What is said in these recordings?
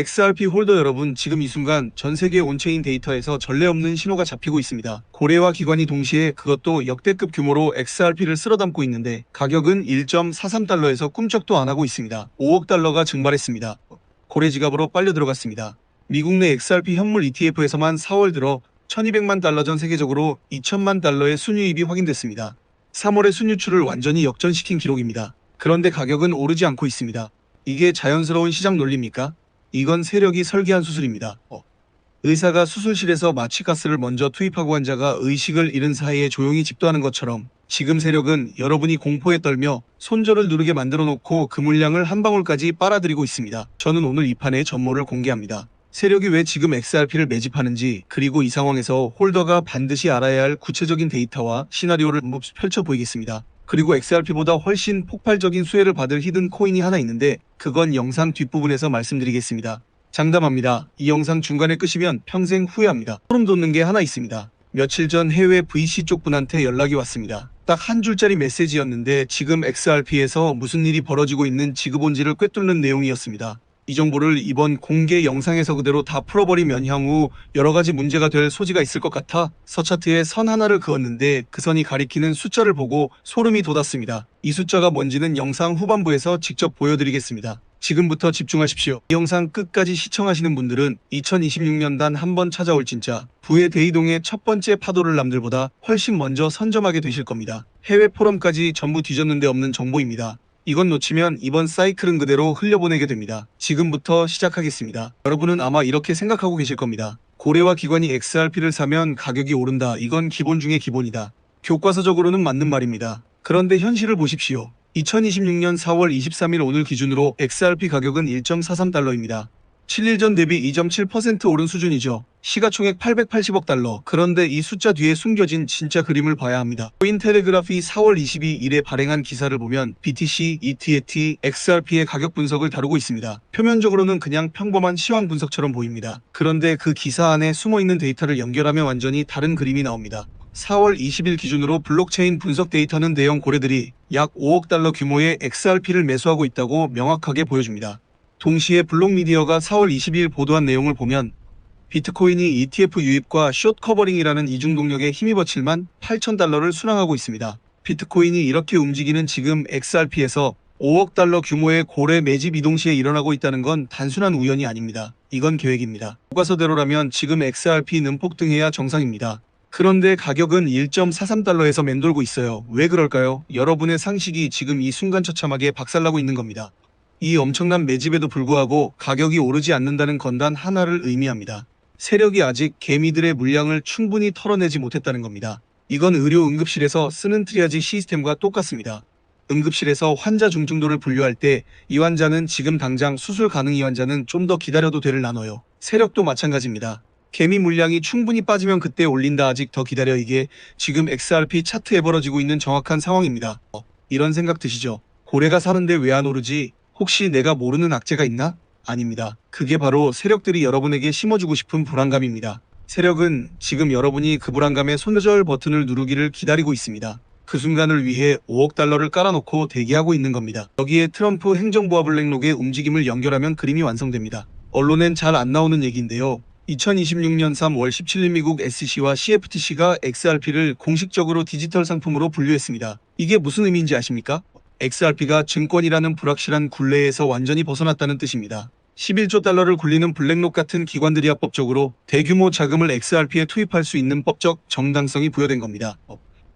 XRP 홀더 여러분, 지금 이 순간 전 세계 온체인 데이터에서 전례 없는 신호가 잡히고 있습니다. 고래와 기관이 동시에 그것도 역대급 규모로 XRP를 쓸어담고 있는데 가격은 1.43달러에서 꿈쩍도 안 하고 있습니다. 5억 달러가 증발했습니다. 고래 지갑으로 빨려 들어갔습니다. 미국 내 XRP 현물 ETF에서만 4월 들어 1200만 달러 전 세계적으로 2000만 달러의 순유입이 확인됐습니다. 3월의 순유출을 완전히 역전시킨 기록입니다. 그런데 가격은 오르지 않고 있습니다. 이게 자연스러운 시장 논리입니까? 이건 세력이 설계한 수술입니다. 의사가 수술실에서 마취가스를 먼저 투입하고 환자가 의식을 잃은 사이에 조용히 집도하는 것처럼 지금 세력은 여러분이 공포에 떨며 손절을 누르게 만들어 놓고 그 물량을 한 방울까지 빨아들이고 있습니다. 저는 오늘 이 판의 전모를 공개합니다. 세력이 왜 지금 XRP를 매집하는지, 그리고 이 상황에서 홀더가 반드시 알아야 할 구체적인 데이터와 시나리오를 펼쳐 보이겠습니다. 그리고 XRP보다 훨씬 폭발적인 수혜를 받을 히든 코인이 하나 있는데 그건 영상 뒷부분에서 말씀드리겠습니다. 장담합니다. 이 영상 중간에 끄시면 평생 후회합니다. 소름 돋는 게 하나 있습니다. 며칠 전 해외 VC 쪽 분한테 연락이 왔습니다. 딱 한 줄짜리 메시지였는데 지금 XRP에서 무슨 일이 벌어지고 있는 지그본질을 꿰뚫는 내용이었습니다. 이 정보를 이번 공개 영상에서 그대로 다 풀어버리면 향후 여러가지 문제가 될 소지가 있을 것 같아 서차트에 선 하나를 그었는데 그 선이 가리키는 숫자를 보고 소름이 돋았습니다. 이 숫자가 뭔지는 영상 후반부에서 직접 보여드리겠습니다. 지금부터 집중하십시오. 이 영상 끝까지 시청하시는 분들은 2026년 단 한 번 찾아올 진짜 부의 대이동의 첫 번째 파도를 남들보다 훨씬 먼저 선점하게 되실 겁니다. 해외 포럼까지 전부 뒤졌는데 없는 정보입니다. 이건 놓치면 이번 사이클은 그대로 흘려보내게 됩니다. 지금부터 시작하겠습니다. 여러분은 아마 이렇게 생각하고 계실 겁니다. 고래와 기관이 XRP를 사면 가격이 오른다. 이건 기본 중의 기본이다. 교과서적으로는 맞는 말입니다. 그런데 현실을 보십시오. 2026년 4월 23일 오늘 기준으로 XRP 가격은 1.43달러입니다. 7일 전 대비 2.7% 오른 수준이죠. 시가총액 880억 달러. 그런데 이 숫자 뒤에 숨겨진 진짜 그림을 봐야 합니다. 코인텔레그라피 4월 22일에 발행한 기사를 보면 BTC, ETH, XRP의 가격 분석을 다루고 있습니다. 표면적으로는 그냥 평범한 시황 분석처럼 보입니다. 그런데 그 기사 안에 숨어있는 데이터를 연결하면 완전히 다른 그림이 나옵니다. 4월 20일 기준으로 블록체인 분석 데이터는 대형 고래들이 약 5억 달러 규모의 XRP를 매수하고 있다고 명확하게 보여줍니다. 동시에 블록미디어가 4월 22일 보도한 내용을 보면 비트코인이 ETF 유입과 숏 커버링이라는 이중 동력에 힘입어 7만 8천 달러를 순항하고 있습니다. 비트코인이 이렇게 움직이는 지금 XRP에서 5억 달러 규모의 고래 매집 이동 시에 일어나고 있다는 건 단순한 우연이 아닙니다. 이건 계획입니다. 교과서대로라면 지금 XRP 능폭등해야 정상입니다. 그런데 가격은 1.43달러에서 맴돌고 있어요. 왜 그럴까요? 여러분의 상식이 지금 이 순간 처참하게 박살나고 있는 겁니다. 이 엄청난 매집에도 불구하고 가격이 오르지 않는다는 건단 하나를 의미합니다. 세력이 아직 개미들의 물량을 충분히 털어내지 못했다는 겁니다. 이건 의료 응급실에서 쓰는 트리아지 시스템과 똑같습니다. 응급실에서 환자 중증도를 분류할 때 이 환자는 지금 당장 수술 가능, 이 환자는 좀 더 기다려도 돼를 나눠요. 세력도 마찬가지입니다. 개미 물량이 충분히 빠지면 그때 올린다, 아직 더 기다려. 이게 지금 XRP 차트에 벌어지고 있는 정확한 상황입니다. 이런 생각 드시죠? 고래가 사는데 왜 안 오르지? 혹시 내가 모르는 악재가 있나? 아닙니다. 그게 바로 세력들이 여러분에게 심어주고 싶은 불안감입니다. 세력은 지금 여러분이 그 불안감의 손절 버튼을 누르기를 기다리고 있습니다. 그 순간을 위해 5억 달러를 깔아놓고 대기하고 있는 겁니다. 여기에 트럼프 행정부와 블랙록의 움직임을 연결하면 그림이 완성됩니다. 언론엔 잘 안 나오는 얘기인데요. 2026년 3월 17일 미국 SEC와 CFTC가 XRP를 공식적으로 디지털 상품으로 분류했습니다. 이게 무슨 의미인지 아십니까? XRP가 증권이라는 불확실한 굴레에서 완전히 벗어났다는 뜻입니다. 11조 달러를 굴리는 블랙록 같은 기관들이 합법적으로 대규모 자금을 XRP에 투입할 수 있는 법적 정당성이 부여된 겁니다.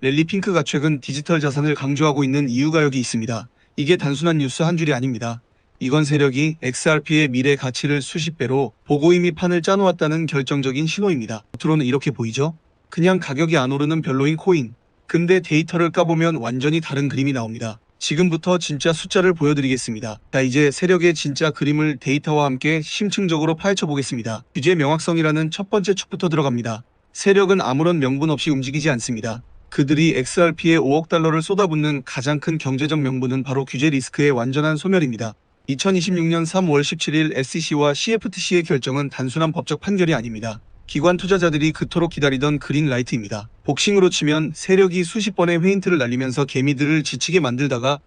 랠리 핑크가 최근 디지털 자산을 강조하고 있는 이유가 여기 있습니다. 이게 단순한 뉴스 한 줄이 아닙니다. 이건 세력이 XRP의 미래 가치를 수십 배로 보고 이미 판을 짜놓았다는 결정적인 신호입니다. 겉으로는 이렇게 보이죠? 그냥 가격이 안 오르는 별로인 코인. 근데 데이터를 까보면 완전히 다른 그림이 나옵니다. 지금부터 진짜 숫자를 보여드리겠습니다. 자, 이제 세력의 진짜 그림을 데이터와 함께 심층적으로 파헤쳐 보겠습니다. 규제 명확성이라는 첫 번째 축부터 들어갑니다. 세력은 아무런 명분 없이 움직이지 않습니다. 그들이 XRP에 5억 달러를 쏟아붓는 가장 큰 경제적 명분은 바로 규제 리스크의 완전한 소멸입니다. 2026년 3월 17일 SEC와 CFTC의 결정은 단순한 법적 판결이 아닙니다. 기관 투자자들이 그토록 기다리던 그린라이트입니다. 복싱으로 치면 세력이 수십 번의 페인트를 날리면서 개미들을 지치게 만들다가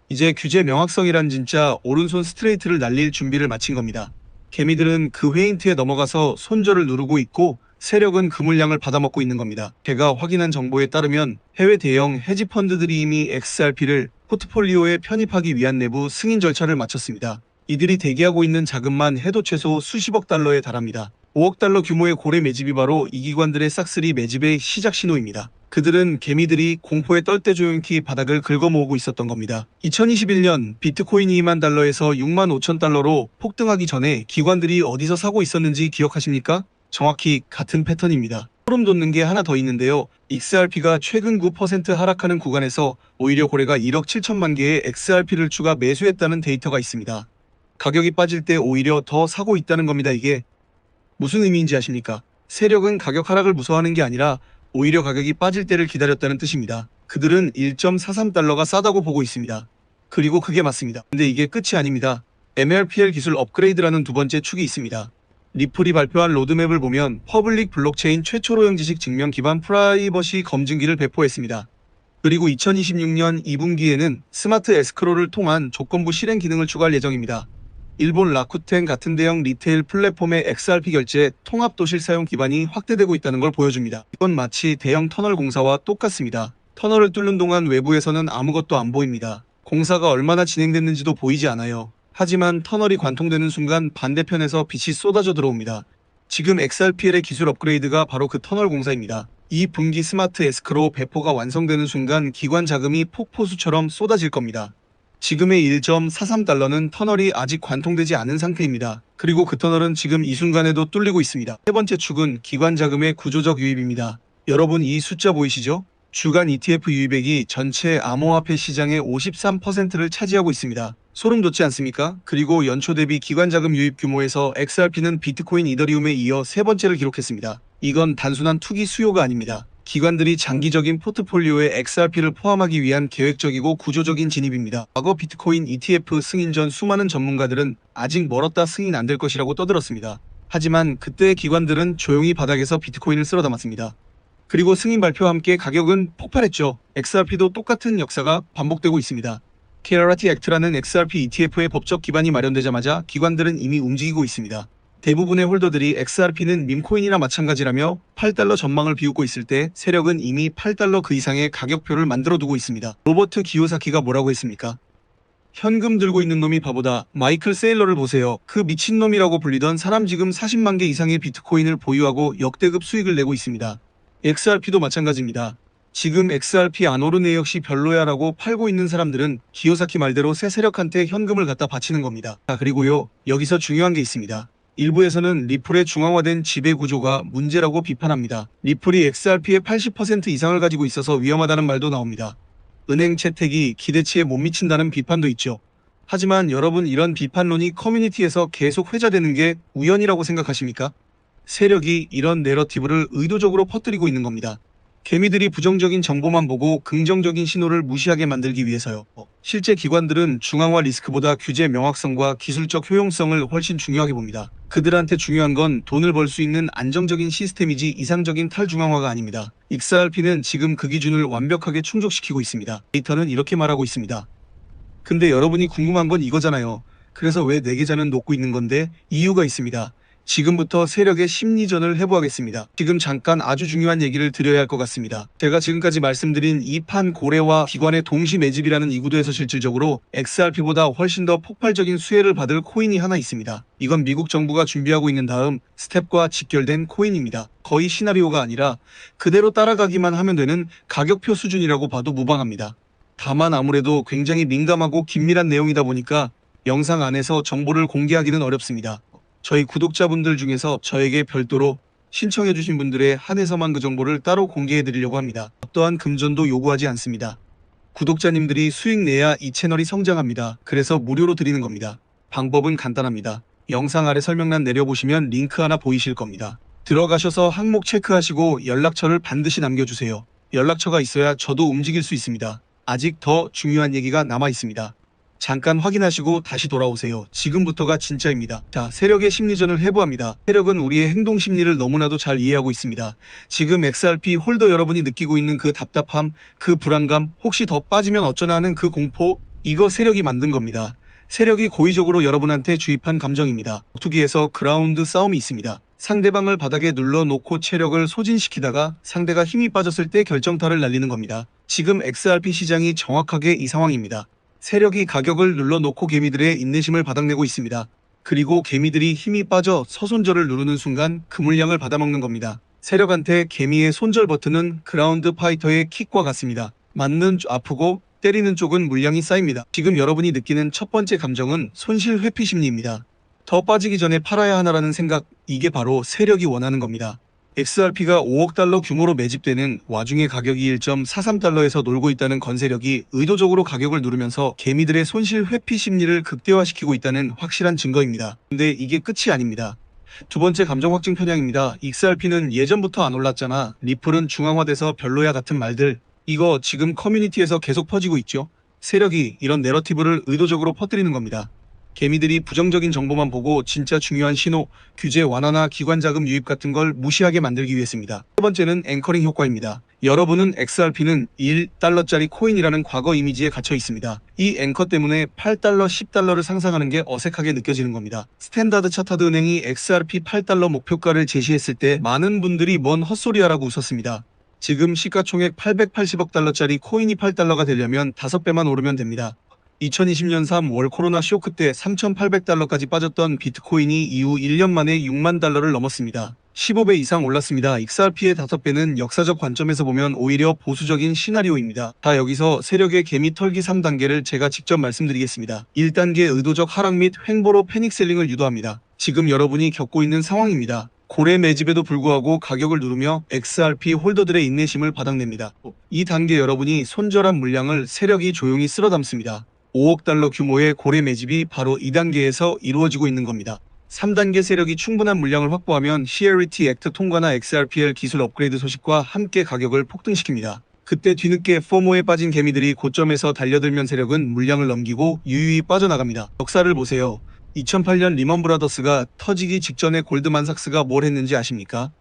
이제 규제 명확성이란 진짜 오른손 스트레이트를 날릴 준비를 마친 겁니다. 개미들은 그 페인트에 넘어가서 손절을 누르고 있고 세력은 그 물량을 받아먹고 있는 겁니다. 제가 확인한 정보에 따르면 해외 대형 헤지펀드들이 이미 XRP를 포트폴리오에 편입하기 위한 내부 승인 절차를 마쳤습니다. 이들이 대기하고 있는 자금만 해도 최소 수십억 달러에 달합니다. 5억 달러 규모의 고래 매집이 바로 이 기관들의 싹쓸이 매집의 시작 신호입니다. 그들은 개미들이 공포에 떨때조용히 바닥을 긁어모으고 있었던 겁니다. 2021년 비트코인이 2만 달러에서 6만 5천 달러로 폭등하기 전에 기관들이 어디서 사고 있었는지 기억하십니까? 정확히 같은 패턴입니다. 소름 돋는 게 하나 더 있는데요. XRP가 최근 9% 하락하는 구간에서 오히려 고래가 1억 7천만 개의 XRP를 추가 매수했다는 데이터가 있습니다. 가격이 빠질 때 오히려 더 사고 있다는 겁니다. 이게 무슨 의미인지 아십니까? 세력은 가격 하락을 무서워하는 게 아니라 오히려 가격이 빠질 때를 기다렸다는 뜻입니다. 그들은 1.43달러가 싸다고 보고 있습니다. 그리고 그게 맞습니다. 근데 이게 끝이 아닙니다. MLPL 기술 업그레이드라는 두 번째 축이 있습니다. 리플이 발표한 로드맵을 보면 퍼블릭 블록체인 최초로 형지식 증명 기반 프라이버시 검증기를 배포했습니다. 그리고 2026년 2분기에는 스마트 에스크로를 통한 조건부 실행 기능을 추가할 예정입니다. 일본 라쿠텐 같은 대형 리테일 플랫폼의 XRP 결제 통합 도실 사용 기반이 확대되고 있다는 걸 보여줍니다. 이건 마치 대형 터널 공사와 똑같습니다. 터널을 뚫는 동안 외부에서는 아무것도 안 보입니다. 공사가 얼마나 진행됐는지도 보이지 않아요. 하지만 터널이 관통되는 순간 반대편에서 빛이 쏟아져 들어옵니다. 지금 XRPL의 기술 업그레이드가 바로 그 터널 공사입니다. 이 분기 스마트 에스크로 배포가 완성되는 순간 기관 자금이 폭포수처럼 쏟아질 겁니다. 지금의 1.43달러는 터널이 아직 관통되지 않은 상태입니다. 그리고 그 터널은 지금 이 순간에도 뚫리고 있습니다. 세 번째 축은 기관 자금의 구조적 유입입니다. 여러분 이 숫자 보이시죠? 주간 ETF 유입액이 전체 암호화폐 시장의 53%를 차지하고 있습니다. 소름 돋지 않습니까? 그리고 연초 대비 기관 자금 유입 규모에서 XRP는 비트코인, 이더리움에 이어 세 번째를 기록했습니다. 이건 단순한 투기 수요가 아닙니다. 기관들이 장기적인 포트폴리오에 XRP를 포함하기 위한 계획적이고 구조적인 진입입니다. 과거 비트코인 ETF 승인 전 수많은 전문가들은 아직 멀었다, 승인 안 될 것이라고 떠들었습니다. 하지만 그때의 기관들은 조용히 바닥에서 비트코인을 쓸어 담았습니다. 그리고 승인 발표와 함께 가격은 폭발했죠. XRP도 똑같은 역사가 반복되고 있습니다. Clarity Act라는 XRP ETF의 법적 기반이 마련되자마자 기관들은 이미 움직이고 있습니다. 대부분의 홀더들이 XRP는 밈코인이나 마찬가지라며 8달러 전망을 비웃고 있을 때 세력은 이미 8달러 그 이상의 가격표를 만들어 두고 있습니다. 로버트 기요사키가 뭐라고 했습니까? 현금 들고 있는 놈이 바보다. 마이클 세일러를 보세요. 그 미친놈이라고 불리던 사람 지금 40만 개 이상의 비트코인을 보유하고 역대급 수익을 내고 있습니다. XRP도 마찬가지입니다. 지금 XRP 안 오르네 역시 별로야 라고 팔고 있는 사람들은 기요사키 말대로 새 세력한테 현금을 갖다 바치는 겁니다. 그리고요, 여기서 중요한 게 있습니다. 일부에서는 리플의 중앙화된 지배 구조가 문제라고 비판합니다. 리플이 XRP의 80% 이상을 가지고 있어서 위험하다는 말도 나옵니다. 은행 채택이 기대치에 못 미친다는 비판도 있죠. 하지만 여러분, 이런 비판론이 커뮤니티에서 계속 회자되는 게 우연이라고 생각하십니까? 세력이 이런 내러티브를 의도적으로 퍼뜨리고 있는 겁니다. 개미들이 부정적인 정보만 보고 긍정적인 신호를 무시하게 만들기 위해서요. 실제 기관들은 중앙화 리스크보다 규제 명확성과 기술적 효용성을 훨씬 중요하게 봅니다. 그들한테 중요한 건 돈을 벌 수 있는 안정적인 시스템이지 이상적인 탈중앙화가 아닙니다. XRP는 지금 그 기준을 완벽하게 충족시키고 있습니다. 데이터는 이렇게 말하고 있습니다. 근데 여러분이 궁금한 건 이거잖아요. 그래서 왜 내 계좌는 녹고 있는 건데? 이유가 있습니다. 지금부터 세력의 심리전을 해보겠습니다. 지금 잠깐 아주 중요한 얘기를 드려야 할 것 같습니다. 제가 지금까지 말씀드린 이 판 고래와 기관의 동시 매집이라는 이 구도에서 실질적으로 XRP보다 훨씬 더 폭발적인 수혜를 받을 코인이 하나 있습니다. 이건 미국 정부가 준비하고 있는 다음 스텝과 직결된 코인입니다. 거의 시나리오가 아니라 그대로 따라가기만 하면 되는 가격표 수준이라고 봐도 무방합니다. 다만 아무래도 굉장히 민감하고 긴밀한 내용이다 보니까 영상 안에서 정보를 공개하기는 어렵습니다. 저희 구독자분들 중에서 저에게 별도로 신청해주신 분들에 한해서만 그 정보를 따로 공개해드리려고 합니다. 어떠한 금전도 요구하지 않습니다. 구독자님들이 수익 내야 이 채널이 성장합니다. 그래서 무료로 드리는 겁니다. 방법은 간단합니다. 영상 아래 설명란 내려보시면 링크 하나 보이실 겁니다. 들어가셔서 항목 체크하시고 연락처를 반드시 남겨주세요. 연락처가 있어야 저도 움직일 수 있습니다. 아직 더 중요한 얘기가 남아 있습니다. 잠깐 확인하시고 다시 돌아오세요. 지금부터가 진짜입니다. 자, 세력의 심리전을 해부합니다. 세력은 우리의 행동 심리를 너무나도 잘 이해하고 있습니다. 지금 XRP 홀더 여러분이 느끼고 있는 그 답답함, 그 불안감, 혹시 더 빠지면 어쩌나 하는 그 공포, 이거 세력이 만든 겁니다. 세력이 고의적으로 여러분한테 주입한 감정입니다. 투기에서 그라운드 싸움이 있습니다. 상대방을 바닥에 눌러놓고 체력을 소진시키다가 상대가 힘이 빠졌을 때 결정타를 날리는 겁니다. 지금 XRP 시장이 정확하게 이 상황입니다. 세력이 가격을 눌러놓고 개미들의 인내심을 바닥내고 있습니다. 그리고 개미들이 힘이 빠져 서손절을 누르는 순간 그 물량을 받아먹는 겁니다. 세력한테 개미의 손절 버튼은 그라운드 파이터의 킥과 같습니다. 맞는 아프고 때리는 쪽은 물량이 쌓입니다. 지금 여러분이 느끼는 첫 번째 감정은 손실 회피 심리입니다. 더 빠지기 전에 팔아야 하나라는 생각, 이게 바로 세력이 원하는 겁니다. XRP가 5억 달러 규모로 매집되는 와중에 가격이 1.43달러에서 놀고 있다는 건세력이 의도적으로 가격을 누르면서 개미들의 손실 회피 심리를 극대화시키고 있다는 확실한 증거입니다. 근데 이게 끝이 아닙니다. 두 번째 감정 확증 편향입니다. XRP는 예전부터 안 올랐잖아. 리플은 중앙화돼서 별로야 같은 말들. 이거 지금 커뮤니티에서 계속 퍼지고 있죠. 세력이 이런 내러티브를 의도적으로 퍼뜨리는 겁니다. 개미들이 부정적인 정보만 보고 진짜 중요한 신호, 규제 완화나 기관 자금 유입 같은 걸 무시하게 만들기 위해서입니다. 세 번째는 앵커링 효과입니다. 여러분은 XRP는 1달러짜리 코인이라는 과거 이미지에 갇혀 있습니다. 이 앵커 때문에 8달러, 10달러를 상상하는 게 어색하게 느껴지는 겁니다. 스탠다드 차타드 은행이 XRP 8달러 목표가를 제시했을 때 많은 분들이 뭔 헛소리야라고 웃었습니다. 지금 시가총액 880억 달러짜리 코인이 8달러가 되려면 5배만 오르면 됩니다. 2020년 3월 코로나 쇼크 때 3,800달러까지 빠졌던 비트코인이 이후 1년 만에 6만 달러를 넘었습니다. 15배 이상 올랐습니다. XRP의 5배는 역사적 관점에서 보면 오히려 보수적인 시나리오입니다. 다 여기서 세력의 개미 털기 3단계를 제가 직접 말씀드리겠습니다. 1단계 의도적 하락 및 횡보로 패닉셀링을 유도합니다. 지금 여러분이 겪고 있는 상황입니다. 고래 매집에도 불구하고 가격을 누르며 XRP 홀더들의 인내심을 바닥냅니다. 2단계 여러분이 손절한 물량을 세력이 조용히 쓸어 담습니다. 5억 달러 규모의 고래 매집이 바로 2단계에서 이루어지고 있는 겁니다. 3단계 세력이 충분한 물량을 확보하면 CLRT 액트 통과나 XRPL 기술 업그레이드 소식과 함께 가격을 폭등시킵니다. 그때 뒤늦게 포모에 빠진 개미들이 고점에서 달려들면 세력은 물량을 넘기고 유유히 빠져나갑니다. 역사를 보세요. 2008년 리먼 브라더스가 터지기 직전에 골드만삭스가 뭘 했는지 아십니까?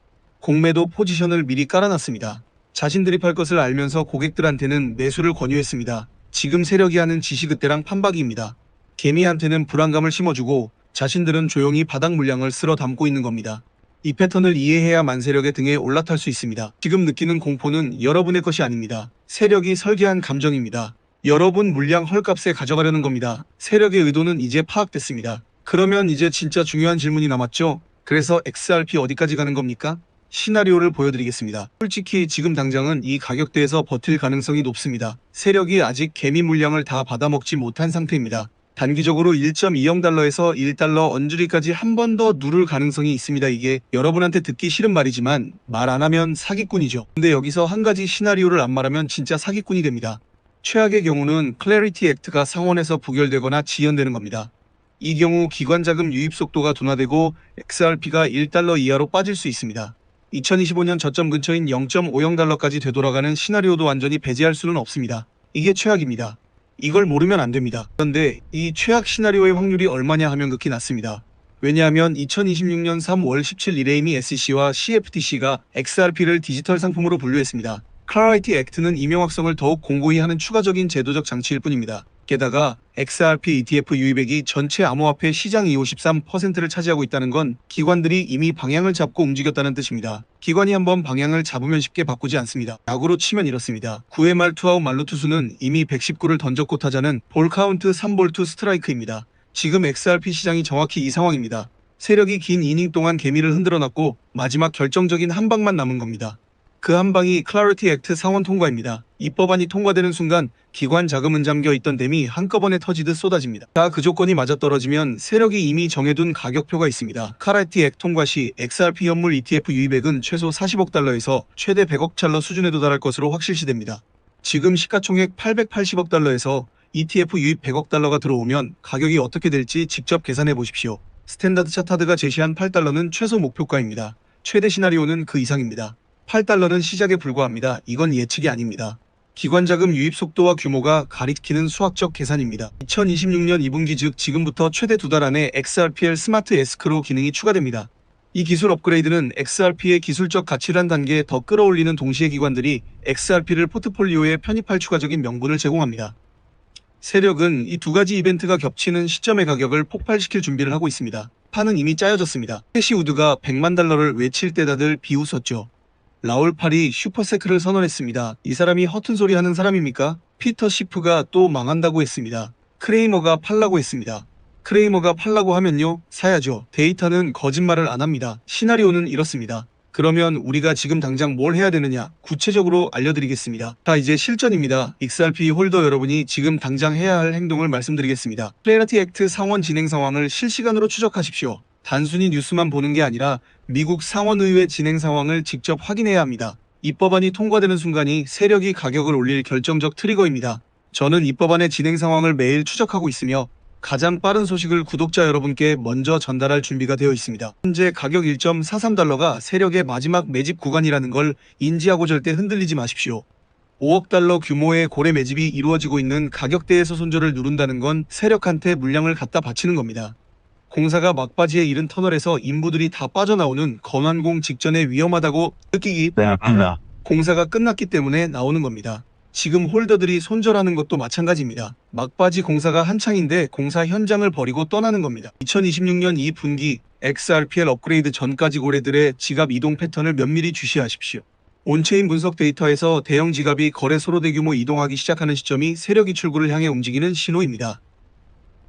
공매도 포지션을 미리 깔아놨습니다. 자신들이 팔 것을 알면서 고객들한테는 매수를 권유했습니다. 지금 세력이 하는 짓이 그때랑 판박이입니다. 개미한테는 불안감을 심어주고 자신들은 조용히 바닥 물량을 쓸어 담고 있는 겁니다. 이 패턴을 이해해야 만세력의 등에 올라탈 수 있습니다. 지금 느끼는 공포는 여러분의 것이 아닙니다. 세력이 설계한 감정입니다. 여러분 물량 헐값에 가져가려는 겁니다. 세력의 의도는 이제 파악됐습니다. 그러면 이제 진짜 중요한 질문이 남았죠? 그래서 XRP 어디까지 가는 겁니까? 시나리오를 보여드리겠습니다. 솔직히 지금 당장은 이 가격대에서 버틸 가능성이 높습니다. 세력이 아직 개미 물량을 다 받아먹지 못한 상태입니다. 단기적으로 1.20 달러에서 1달러 언저리까지 한 번 더 누를 가능성이 있습니다. 이게 여러분한테 듣기 싫은 말이지만 말 안 하면 사기꾼이죠. 근데 여기서 한 가지 시나리오를 안 말하면 진짜 사기꾼이 됩니다. 최악의 경우는 클래리티 액트가 상원에서 부결되거나 지연되는 겁니다. 이 경우 기관 자금 유입 속도가 둔화되고 XRP가 1달러 이하로 빠질 수 있습니다. 2025년 저점 근처인 0.50달러까지 되돌아가는 시나리오도 완전히 배제할 수는 없습니다. 이게 최악입니다. 이걸 모르면 안 됩니다. 그런데 이 최악 시나리오의 확률이 얼마냐 하면 극히 낮습니다. 왜냐하면 2026년 3월 17일 일에 이미 SEC와 CFTC가 XRP를 디지털 상품으로 분류했습니다. 클래리티 액트는 임명확성을 더욱 공고히 하는 추가적인 제도적 장치일 뿐입니다. 게다가 XRP ETF 유입액이 전체 암호화폐 시장 53%를 차지하고 있다는 건 기관들이 이미 방향을 잡고 움직였다는 뜻입니다. 기관이 한번 방향을 잡으면 쉽게 바꾸지 않습니다. 야구로 치면 이렇습니다. 9회 말 투아웃 만루 투수는 이미 119를 던졌고 타자는 볼 카운트 3볼 투 스트라이크입니다. 지금 XRP 시장이 정확히 이 상황입니다. 세력이 긴 이닝 동안 개미를 흔들어놨고 마지막 결정적인 한 방만 남은 겁니다. 그 한 방이 클래리티 액트 상원 통과입니다. 이 법안이 통과되는 순간 기관 자금은 잠겨있던 댐이 한꺼번에 터지듯 쏟아집니다. 다 그 조건이 맞아떨어지면 세력이 이미 정해둔 가격표가 있습니다. 클래리티 액트 통과 시 XRP 현물 ETF 유입액은 최소 40억 달러에서 최대 100억 달러 수준에 도달할 것으로 확실시됩니다. 지금 시가총액 880억 달러에서 ETF 유입 100억 달러가 들어오면 가격이 어떻게 될지 직접 계산해 보십시오. 스탠다드 차타드가 제시한 8달러는 최소 목표가입니다. 최대 시나리오는 그 이상입니다. 8달러는 시작에 불과합니다. 이건 예측이 아닙니다. 기관 자금 유입 속도와 규모가 가리키는 수학적 계산입니다. 2026년 2분기 즉 지금부터 최대 2달 안에 XRPL 스마트 에스크로 기능이 추가됩니다. 이 기술 업그레이드는 XRP의 기술적 가치를 한 단계 더 끌어올리는 동시에 기관들이 XRP를 포트폴리오에 편입할 추가적인 명분을 제공합니다. 세력은 이 두 가지 이벤트가 겹치는 시점의 가격을 폭발시킬 준비를 하고 있습니다. 판은 이미 짜여졌습니다. 캐시 우드가 100만 달러를 외칠 때 다들 비웃었죠. 라울 팔이 슈퍼세크를 선언했습니다. 이 사람이 허튼 소리 하는 사람입니까? 피터 시프가 또 망한다고 했습니다. 크레이머가 팔라고 했습니다. 크레이머가 팔라고 하면요, 사야죠. 데이터는 거짓말을 안 합니다. 시나리오는 이렇습니다. 그러면 우리가 지금 당장 뭘 해야 되느냐? 구체적으로 알려드리겠습니다. 자, 이제 실전입니다. XRP 홀더 여러분이 지금 당장 해야 할 행동을 말씀드리겠습니다. 클래리티 액트 상원 진행 상황을 실시간으로 추적하십시오. 단순히 뉴스만 보는 게 아니라 미국 상원의회 진행 상황을 직접 확인해야 합니다. 이 법안이 통과되는 순간이 세력이 가격을 올릴 결정적 트리거입니다. 저는 이 법안의 진행 상황을 매일 추적하고 있으며 가장 빠른 소식을 구독자 여러분께 먼저 전달할 준비가 되어 있습니다. 현재 가격 1.43달러가 세력의 마지막 매집 구간이라는 걸 인지하고 절대 흔들리지 마십시오. 5억 달러 규모의 고래 매집이 이루어지고 있는 가격대에서 손절을 누른다는 건 세력한테 물량을 갖다 바치는 겁니다. 공사가 막바지에 이른 터널에서 인부들이 다 빠져나오는 건환공 직전에 위험하다고 느끼기 공사가 끝났기 때문에 나오는 겁니다. 지금 홀더들이 손절하는 것도 마찬가지입니다. 막바지 공사가 한창인데 공사 현장을 버리고 떠나는 겁니다. 2026년 2분기 XRPL 업그레이드 전까지 고래들의 지갑 이동 패턴을 면밀히 주시하십시오. 온체인 분석 데이터에서 대형 지갑이 거래소로 대규모 이동하기 시작하는 시점이 세력이 출구를 향해 움직이는 신호입니다.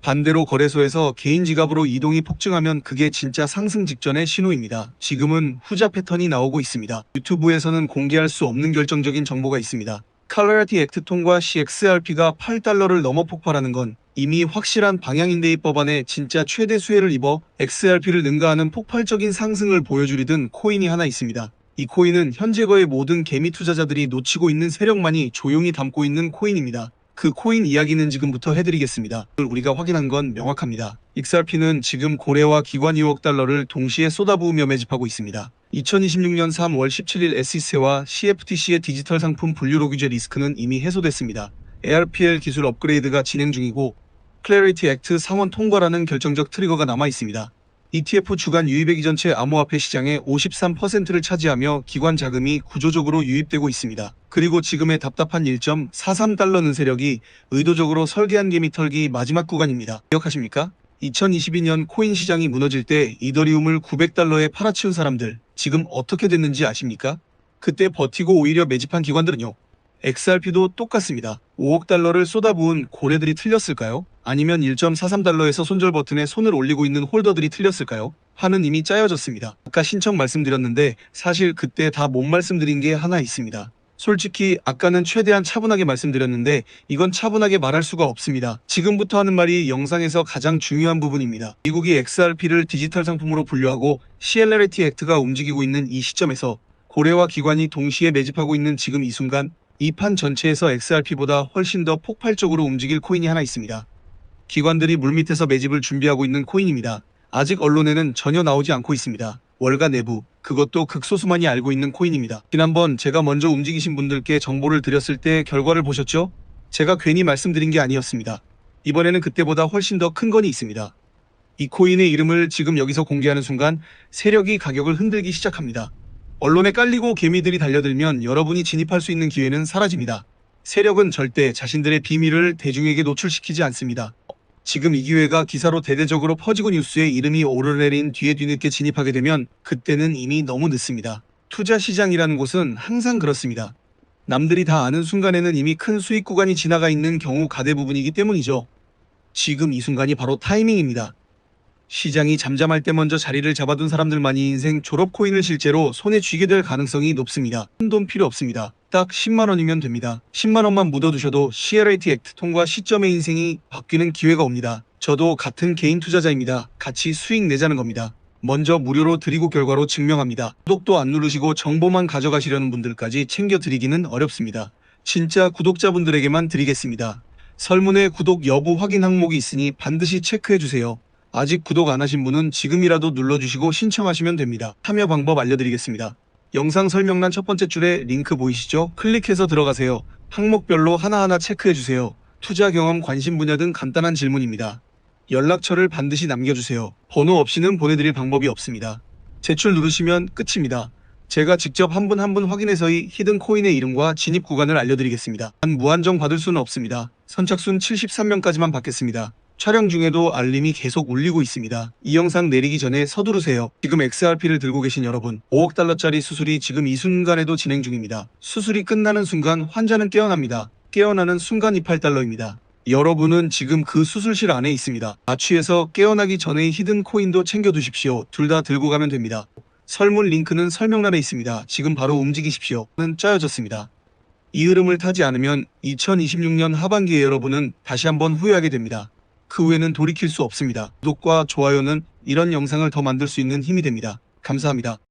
반대로 거래소에서 개인 지갑으로 이동이 폭증하면 그게 진짜 상승 직전의 신호입니다. 지금은 후자 패턴이 나오고 있습니다. 유튜브에서는 공개할 수 없는 결정적인 정보가 있습니다. 클래리티 액트 통과 시 XRP가 8달러를 넘어 폭발하는 건 이미 확실한 방향인데 이 법안에 진짜 최대 수혜를 입어 XRP를 능가하는 폭발적인 상승을 보여주리던 코인이 하나 있습니다. 이 코인은 현재거의 모든 개미 투자자들이 놓치고 있는 세력만이 조용히 담고 있는 코인입니다. 그 코인 이야기는 지금부터 해드리겠습니다. 우리가 확인한 건 명확합니다. XRP는 지금 고래와 기관 2억 달러를 동시에 쏟아부으며 매집하고 있습니다. 2026년 3월 17일 SEC와 CFTC의 디지털 상품 분류로 규제 리스크는 이미 해소됐습니다. ARPL 기술 업그레이드가 진행 중이고 클래리티 액트 상원 통과라는 결정적 트리거가 남아 있습니다. ETF 주간 유입액이 전체 암호화폐 시장의 53%를 차지하며 기관 자금이 구조적으로 유입되고 있습니다. 그리고 지금의 답답한 1.43달러는 세력이 의도적으로 설계한 개미 털기 마지막 구간입니다. 기억하십니까? 2022년 코인 시장이 무너질 때 이더리움을 900달러에 팔아치운 사람들 지금 어떻게 됐는지 아십니까? 그때 버티고 오히려 매집한 기관들은요. XRP도 똑같습니다. 5억 달러를 쏟아부은 고래들이 틀렸을까요? 아니면 1.43달러에서 손절 버튼에 손을 올리고 있는 홀더들이 틀렸을까요? 판은 이미 짜여졌습니다. 아까 신청 말씀드렸는데 사실 그때 다 못 말씀드린 게 하나 있습니다. 솔직히 아까는 최대한 차분하게 말씀드렸는데 이건 차분하게 말할 수가 없습니다. 지금부터 하는 말이 영상에서 가장 중요한 부분입니다. 미국이 XRP를 디지털 상품으로 분류하고 CLRT 액트가 움직이고 있는 이 시점에서 고래와 기관이 동시에 매집하고 있는 지금 이 순간 이 판 전체에서 XRP보다 훨씬 더 폭발적으로 움직일 코인이 하나 있습니다. 기관들이 물밑에서 매집을 준비하고 있는 코인입니다. 아직 언론에는 전혀 나오지 않고 있습니다. 월가 내부, 그것도 극소수만이 알고 있는 코인입니다. 지난번 제가 먼저 움직이신 분들께 정보를 드렸을 때 결과를 보셨죠? 제가 괜히 말씀드린 게 아니었습니다. 이번에는 그때보다 훨씬 더 큰 건이 있습니다. 이 코인의 이름을 지금 여기서 공개하는 순간 세력이 가격을 흔들기 시작합니다. 언론에 깔리고 개미들이 달려들면 여러분이 진입할 수 있는 기회는 사라집니다. 세력은 절대 자신들의 비밀을 대중에게 노출시키지 않습니다. 지금 이 기회가 기사로 대대적으로 퍼지고 뉴스에 이름이 오르내린 뒤에 뒤늦게 진입하게 되면 그때는 이미 너무 늦습니다. 투자 시장이라는 곳은 항상 그렇습니다. 남들이 다 아는 순간에는 이미 큰 수익 구간이 지나가 있는 경우 가대 부분이기 때문이죠. 지금 이 순간이 바로 타이밍입니다. 시장이 잠잠할 때 먼저 자리를 잡아둔 사람들만이 인생 졸업 코인을 실제로 손에 쥐게 될 가능성이 높습니다. 큰 돈 필요 없습니다. 딱 10만 원이면 됩니다. 10만 원만 묻어두셔도 CLRT 액트 통과 시점의 인생이 바뀌는 기회가 옵니다. 저도 같은 개인 투자자입니다. 같이 수익 내자는 겁니다. 먼저 무료로 드리고 결과로 증명합니다. 구독도 안 누르시고 정보만 가져가시려는 분들까지 챙겨드리기는 어렵습니다. 진짜 구독자분들에게만 드리겠습니다. 설문에 구독 여부 확인 항목이 있으니 반드시 체크해주세요. 아직 구독 안 하신 분은 지금이라도 눌러주시고 신청하시면 됩니다. 참여 방법 알려드리겠습니다. 영상 설명란 첫 번째 줄에 링크 보이시죠? 클릭해서 들어가세요. 항목별로 하나하나 체크해주세요. 투자 경험, 관심 분야 등 간단한 질문입니다. 연락처를 반드시 남겨주세요. 번호 없이는 보내드릴 방법이 없습니다. 제출 누르시면 끝입니다. 제가 직접 한 분 한 분 확인해서의 히든 코인의 이름과 진입 구간을 알려드리겠습니다. 단 무한정 받을 수는 없습니다. 선착순 73명까지만 받겠습니다. 촬영 중에도 알림이 계속 울리고 있습니다. 이 영상 내리기 전에 서두르세요. 지금 XRP를 들고 계신 여러분, 5억 달러짜리 수술이 지금 이 순간에도 진행 중입니다. 수술이 끝나는 순간 환자는 깨어납니다. 깨어나는 순간 28달러입니다. 여러분은 지금 그 수술실 안에 있습니다. 마취해서 깨어나기 전의 히든 코인도 챙겨두십시오. 둘 다 들고 가면 됩니다. 설문 링크는 설명란에 있습니다. 지금 바로 움직이십시오. 는 짜여졌습니다. 이 흐름을 타지 않으면 2026년 하반기에 여러분은 다시 한번 후회하게 됩니다. 그 후에는 돌이킬 수 없습니다. 구독과 좋아요는 이런 영상을 더 만들 수 있는 힘이 됩니다. 감사합니다.